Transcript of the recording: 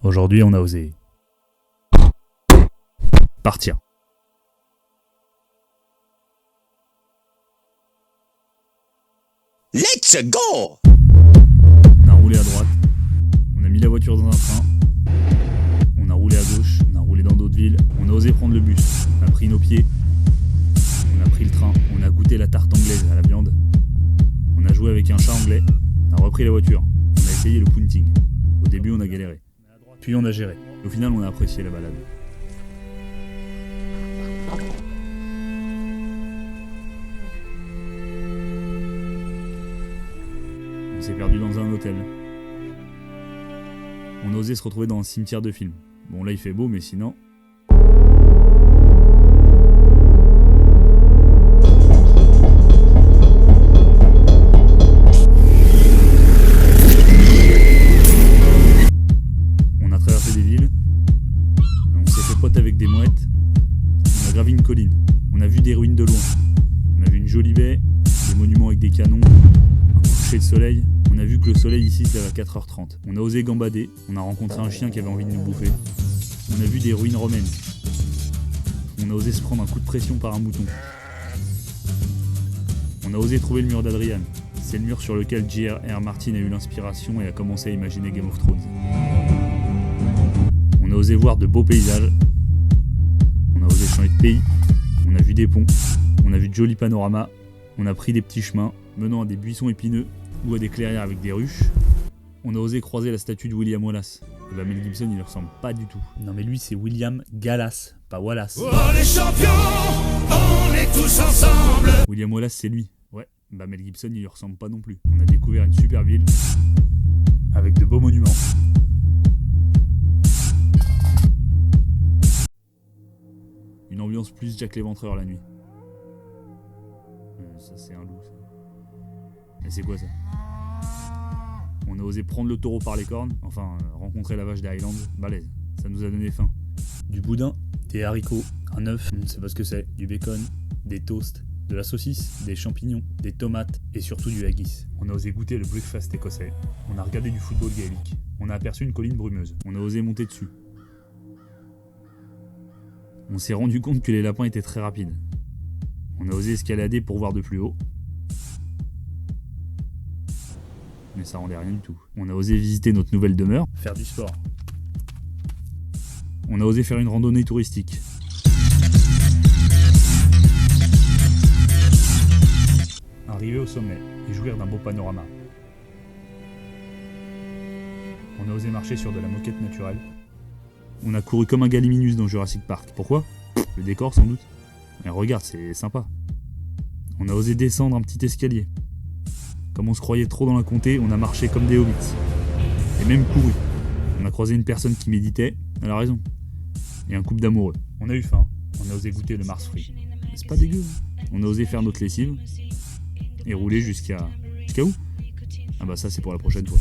Aujourd'hui, on a osé partir. Let's go! On a roulé à droite, on a mis la voiture dans un train, on a roulé à gauche, on a roulé dans d'autres villes, on a osé prendre le bus, on a pris nos pieds, on a pris le train, on a goûté la tarte anglaise à la viande, on a joué avec un chat anglais, on a repris la voiture, on a essayé le punting. Au début, on a galéré, puis on a géré. Au final, on a apprécié la balade. On s'est perdu dans un hôtel. On a osé se retrouver dans un cimetière de film. Bon, là il fait beau, mais sinon... On a traversé des villes. On s'est fait pote avec des mouettes. On a gravi une colline. On a vu des ruines de loin. On a vu une jolie baie, des monuments avec des canons, un coucher de soleil. On a vu que le soleil ici se lève à 4h30. On a osé gambader. On a rencontré un chien qui avait envie de nous bouffer. On a vu des ruines romaines. On a osé se prendre un coup de pression par un mouton. On a osé trouver le mur d'Adrian. C'est le mur sur lequel J.R.R. Martin a eu l'inspiration et a commencé à imaginer Game of Thrones. On a osé voir de beaux paysages. On a osé changer de pays. On a vu des ponts. On a vu de jolis panoramas. On a pris des petits chemins menant à des buissons épineux ou à des clairières avec des ruches. On a osé croiser la statue de William Wallace. Et bah Mel Gibson il lui ressemble pas du tout. Non mais lui c'est William Gallas, pas Wallace. Oh les champions, on est tous ensemble. William Wallace c'est lui. Ouais, bah Mel Gibson il lui ressemble pas non plus. On a découvert une super ville avec de beaux monuments. Une ambiance plus Jack l'Éventreur la nuit. Ça c'est un loup ça. Mais c'est quoi ça? On a osé prendre le taureau par les cornes, enfin rencontrer la vache des Highlands, balèze, ça nous a donné faim. Du boudin, des haricots, un œuf, on ne sait pas ce que c'est, du bacon, des toasts, de la saucisse, des champignons, des tomates et surtout du haggis. On a osé goûter le breakfast écossais, on a regardé du football gaélique, on a aperçu une colline brumeuse, on a osé monter dessus. On s'est rendu compte que les lapins étaient très rapides. On a osé escalader pour voir de plus haut. Mais ça rendait rien du tout. On a osé visiter notre nouvelle demeure, faire du sport. On a osé faire une randonnée touristique. Arriver au sommet et jouir d'un beau panorama. On a osé marcher sur de la moquette naturelle. On a couru comme un galiminus dans Jurassic Park. Pourquoi? Le décor sans doute. Mais regarde, c'est sympa. On a osé descendre un petit escalier. Comme on se croyait trop dans la comté, on a marché comme des hobbits. Et même couru. On a croisé une personne qui méditait, elle a raison. Et un couple d'amoureux. On a eu faim, on a osé goûter le Mars Free. Mais c'est pas dégueu. On a osé faire notre lessive. Et rouler jusqu'à où? Ah bah ça c'est pour la prochaine fois.